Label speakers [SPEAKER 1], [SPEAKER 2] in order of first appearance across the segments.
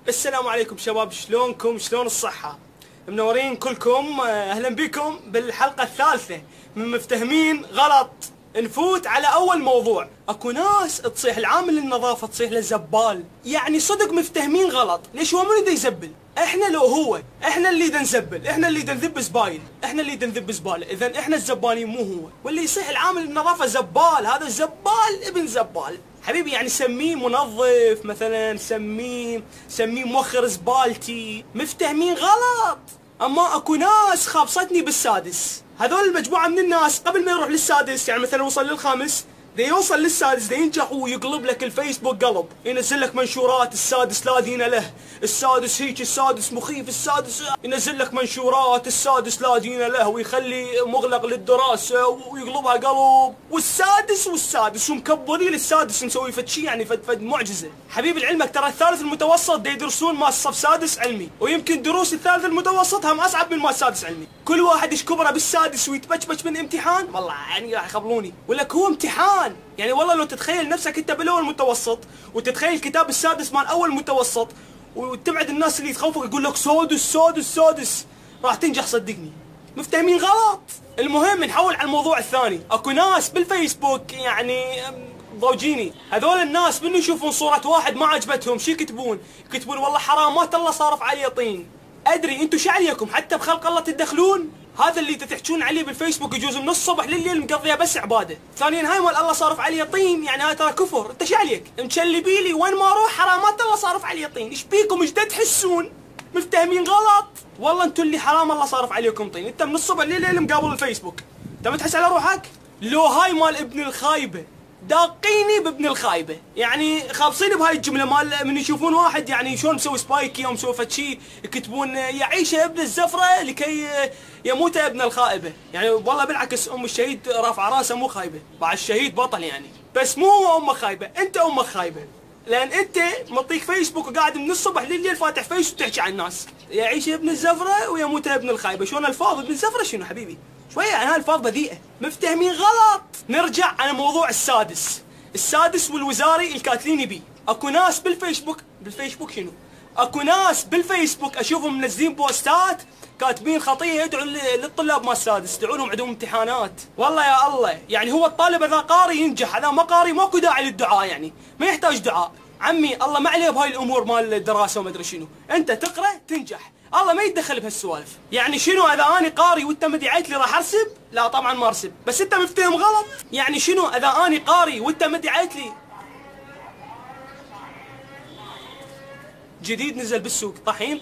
[SPEAKER 1] السلام عليكم شباب، شلونكم؟ شلون الصحة؟ منورين كلكم. اهلا بكم بالحلقة الثالثة من مفتهمين غلط. نفوت على اول موضوع. اكو ناس تصيح العامل النظافة تصيح للزبال، يعني صدق مفتهمين غلط. ليش هو من دا يزبل؟ احنا لو هو، احنا اللي دا نزبل، احنا اللي دا نذب زبايل، احنا اللي دا نذب زبالة. اذا احنا الزبالين مو هو. واللي يصيح العامل النظافة زبال، هذا الزبال ابن زبال حبيبي. يعني سميه منظف مثلا، سميه موخر زبالتي. مفتهمين غلط. اما اكو ناس خابصتني بالسادس. هذول المجموعة من الناس قبل ما يروح للسادس، يعني مثلا وصل للخامس، دا يوصل للسادس دا ينجح ويقلب لك الفيسبوك قلب، ينزل لك منشورات السادس لا دين له، السادس هيك، السادس مخيف، السادس ينزل لك منشورات السادس لا دين له، ويخلي مغلق للدراسة ويقلبها قلب، والسادس ومكبرين السادس مسوي فد شي، يعني فد معجزة. حبيبي لعلمك ترى الثالث المتوسط دا يدرسون ماس صف سادس علمي، ويمكن دروس الثالث المتوسط هم اصعب من ماس سادس علمي. كل واحد يشكبره بالسادس ويتبجبج من امتحان، والله يعني راح يخبلوني. ولك هو امتحان، يعني والله لو تتخيل نفسك انت بالاول متوسط وتتخيل الكتاب السادس مال اول متوسط وتبعد الناس اللي تخوفك يقول لك سادس راح تنجح صدقني. مفتهمين غلط. المهم نحول على الموضوع الثاني. اكو ناس بالفيسبوك يعني ضوجيني. هذول الناس من يشوفون صورة واحد ما عجبتهم شي يكتبون والله حرامات الله صارف عليه طين. ادري انتو شو عليكم حتى بخلق الله تدخلون؟ هذا اللي تحجون عليه بالفيسبوك يجوز من الصبح لليل مقضيها بس عباده. ثانيا هاي مال الله صارف عليه طين، يعني هاي ترى كفر. انت شو عليك؟ مشلبي لي وين ما اروح حرامات الله صارف عليه طين. ايش بيكم؟ ايش تحسون؟ مفتهمين غلط. والله انتو اللي حرام الله صارف عليكم طين. انت من الصبح لليل مقابل الفيسبوك، انت ما تحس على روحك؟ لو هاي مال ابن الخايبه داقيني بابن الخايبه، يعني خابصين بهاي الجمله مال من يشوفون واحد يعني شلون مسوي سبايكي او مسوي فد شي يكتبون يعيش ابن الزفره لكي يموت ابن الخائبه. يعني والله بالعكس ام الشهيد رافعه راسه مو خايبه، بعد الشهيد بطل يعني، بس مو هو امك خايبه، انت امك خايبه. لان انت مطيك فيسبوك وقاعد من الصبح لليل فاتح فيس وتحكي عن الناس يعيش ابن الزفره ويموت ابن الخايبه. شلون الفاظ ابن الزفره شنو حبيبي؟ شوية يعني هالفاظ بذيئة. مفتهمين غلط. نرجع على موضوع السادس والوزاري الكاتلين بيه. اكو ناس بالفيسبوك شنو؟ اكو ناس بالفيسبوك اشوفهم منزلين بوستات كاتبين خطية يدعوا للطلاب مال السادس، يدعوا لهم عندهم امتحانات. والله يا الله، يعني هو الطالب اذا قاري ينجح، اذا ما قاري ماكو داعي للدعاء، يعني ما يحتاج دعاء. عمي الله ما عليه بهاي الامور مال الدراسة وما ادري شنو، انت تقرا تنجح، الله ما يتدخل بهالسوالف. يعني شنو اذا اني قاري وانت ما دعيت لي راح ارسب؟ لا طبعا ما ارسب، بس انت مفتهم غلط. يعني شنو اذا اني قاري وانت ما دعيت لي؟ جديد نزل بالسوق طحين.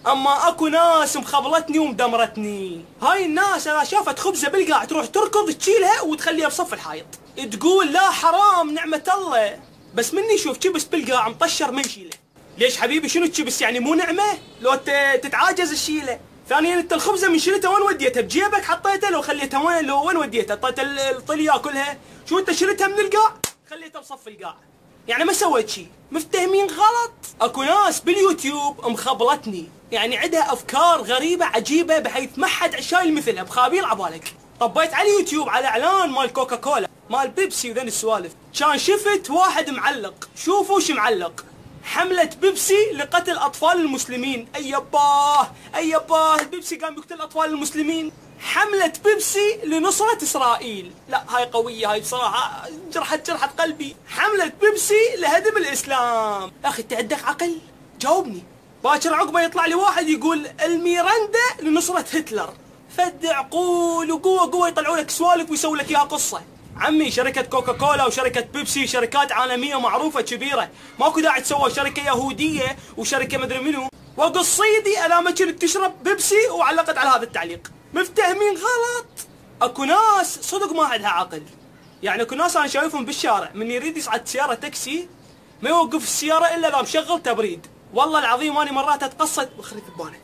[SPEAKER 1] اما اكو ناس مخبلتني ومدمرتني. هاي الناس اذا شافت خبزه بالقاع تروح تركض تشيلها وتخليها بصف الحائط، تقول لا حرام نعمه الله، بس مني يشوف كبس بالقاع مطشر ما يشيله. ليش حبيبي شنو الكبس يعني مو نعمه؟ لو تتعاجز تشيله. ثانيا انت الخبزه من شلتها وين وديتها؟ بجيبك حطيتها؟ لو خليتها وين؟ لو وين وديتها؟ اعطيت الطلي ياكلها؟ شو انت شلتها من القاع خليتها بصف القاع، يعني ما سويت شيء. مفتهمين غلط. اكو ناس باليوتيوب مخبلتني، يعني عندها افكار غريبه عجيبه بحيث ما حد شايل مثلها بخابيل عبالك. طبيت على اليوتيوب على اعلان مال كوكا كولا مال بيبسي وذن السوالف، كان شفت واحد معلق، شوفوا وش معلق، حملة بيبسي لقتل أطفال المسلمين. أي يباه البيبسي قام يقتل أطفال المسلمين. حملة بيبسي لنصرة إسرائيل. لا هاي قوية، هاي بصراحة جرحت قلبي. حملة بيبسي لهدم الإسلام. يا أخي أنت عندك عقل؟ جاوبني. باكر عقبه يطلع لي واحد يقول الميرندا لنصرة هتلر. فد عقول وقوة يطلعوا لك سوالف ويسوي لك إياها قصة. عمي شركة كوكا كولا وشركة بيبسي شركات عالمية معروفة كبيرة، ماكو داعي تسوى شركة يهودية وشركة مدري منو. وقصيدي انا ما كنت تشرب بيبسي وعلقت على هذا التعليق. مفتهمين غلط. اكو ناس صدق ما عندها عقل، يعني اكو ناس انا شايفهم بالشارع من يريد يصعد سيارة تاكسي ما يوقف السيارة الا اذا مشغل تبريد. والله العظيم اني مرات اتقصد وخريت بانه،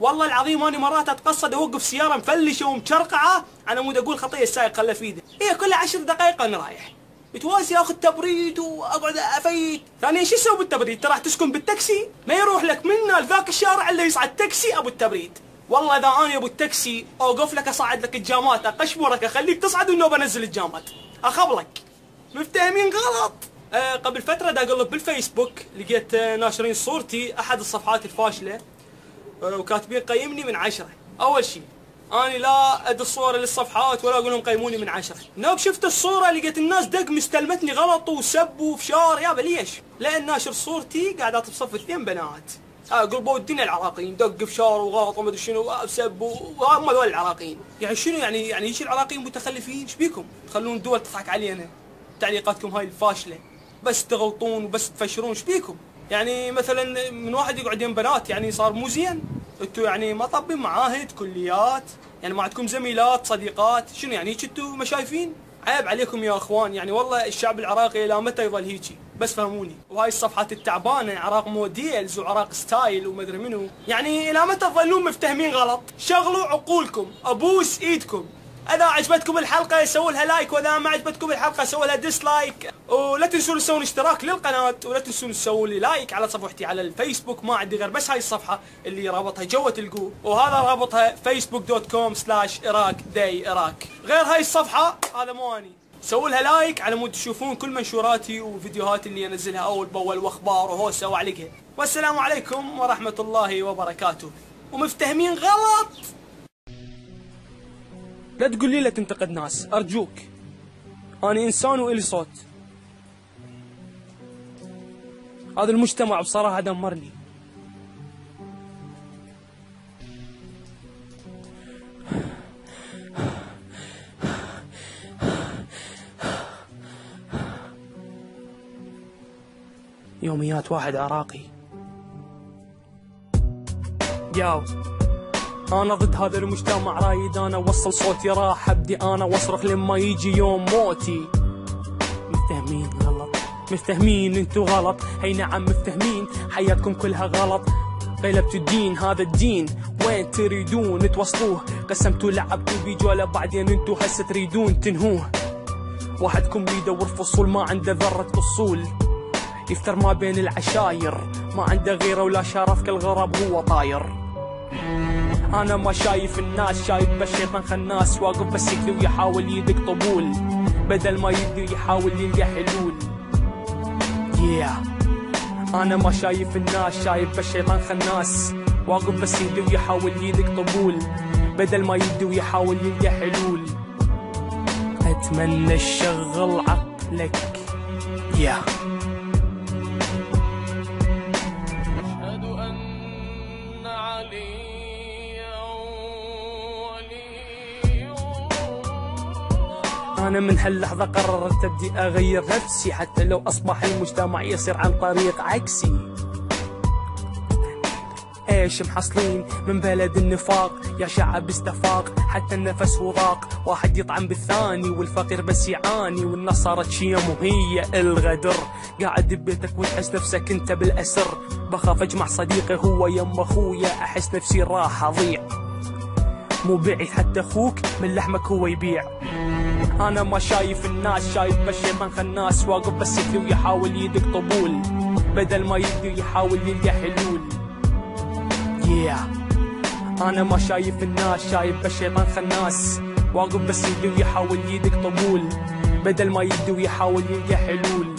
[SPEAKER 1] والله العظيم اني مرات اتقصد اوقف سياره مفلشه ومشرقعه على مود اقول خطيه السايق خله في ايده، هي كلها 10 دقائق انا رايح متواسي اخذ تبريد واقعد افيت. ثانيا شو اسوي بالتبريد؟ ترى تسكن بالتاكسي ما يروح لك منا لذاك الشارع الا يصعد تاكسي ابو التبريد. والله اذا انا ابو التاكسي اوقف لك اصعد لك الجامات اقشمرك اخليك تصعد والنوبه انزل الجامات اخبلك. مفتهمين غلط. قبل فترة دا اقلب بالفيسبوك لقيت ناشرين صورتي احد الصفحات الفاشلة، وكاتبين قيمني من 10. اول شيء اني لا ادي الصور للصفحات ولا اقول لهم قيموني من 10. نوب شفت الصورة لقيت الناس دق مستلمتني غلط وسبوا وفشار. يابا ليش؟ لان ناشر صورتي قاعدات بصف 2 بنات قلبوا الدنيا العراقيين، دق فشار وغلط وما ادري شنو سبوا، وهم هذول العراقيين. يعني شنو يعني ايش العراقيين متخلفين؟ ايش بيكم؟ تخلون الدول تضحك علينا؟ تعليقاتكم هاي الفاشلة بس تغلطون وبس تفشرون. ايش بيكم؟ يعني مثلا من واحد يقعد يم بنات يعني صار مو زين؟ انتوا يعني ما طبين معاهد كليات؟ يعني ما عندكم زميلات صديقات؟ شنو يعني هيك انتوا ما شايفين؟ عيب عليكم يا اخوان، يعني والله الشعب العراقي الى متى يظل هيجي؟ بس فهموني. وهاي الصفحات التعبانه عراق موديلز وعراق ستايل وما ادري منو، يعني الى متى تظلون مفتهمين غلط؟ شغلوا عقولكم، ابوس ايدكم. اذا عجبتكم الحلقه سووا لها لايك، واذا ما عجبتكم الحلقه سووا لها ديسلايك، ولا تنسون تسوون اشتراك للقناه، ولا تنسون تسوون لي لايك على صفحتي على الفيسبوك. ما عندي غير بس هاي الصفحه اللي رابطها جوه تلقوه، وهذا رابطها facebook.com/iraq. غير هاي الصفحه هذا مو اني. سووا لها لايك على مود تشوفون كل منشوراتي وفيديوهاتي اللي انزلها اول باول واخبار وهوسه واعلقها. والسلام عليكم ورحمه الله وبركاته. ومفتهمين غلط لا تقول لي لا تنتقد ناس ارجوك. انا انسان والي صوت. هذا المجتمع بصراحه دمرني. يوميات واحد عراقي. ياو انا ضد هذا المجتمع، رايد انا اوصل صوتي، راح ابدي انا واصرخ لما يجي يوم موتي. مفتهمين غلط، مفتهمين انتو غلط. هي نعم مفتهمين، حياتكم كلها غلط. قلبتوا الدين، هذا الدين وين تريدون توصلوه؟ قسمتوا لعبتوا بيجوله بعدين انتو هسه تريدون تنهوه. واحدكم بيدور فصول ما عنده ذرة اصول، يفتر ما بين العشاير، ما عنده غيره ولا شرف كالغراب هو طاير. انا ما شايف الناس، شايف بس شيطان خناس واقف بس يكذي ويحاول يدق طبول، بدل ما يدي يحاول يلقى حلول. انا ما شايف الناس، شايف بس شيطان خناس واقف بس يدي ويحاول يدق طبول، بدل ما يدي ويحاول يلقى حلول. اتمنى تشغل عقلك. أنا من هاللحظة قررت أبدي أغير نفسي، حتى لو أصبح المجتمع يصير عن طريق عكسي. ايش محصلين من بلد النفاق؟ يا شعب استفاق حتى النفس وضاق، واحد يطعن بالثاني والفقير بس يعاني، والنصارى تشيم وهي الغدر. قاعد ببيتك وتحس نفسك انت بالأسر، بخاف اجمع صديقي هو يم اخويا، احس نفسي راح اضيع. مو بعيد حتى اخوك من لحمك هو يبيع. انا ما شايف الناس، شايف بس شيطان خناس واقف بس يكذي ويحاول يدق طبول، بدل ما يدي يحاول يلقى حلول. انا ما شايف الناس، شايف بس شيطان خناس واقف بس يدي ويحاول يدق طبول، بدل ما يدي ويحاول يلقى حلول.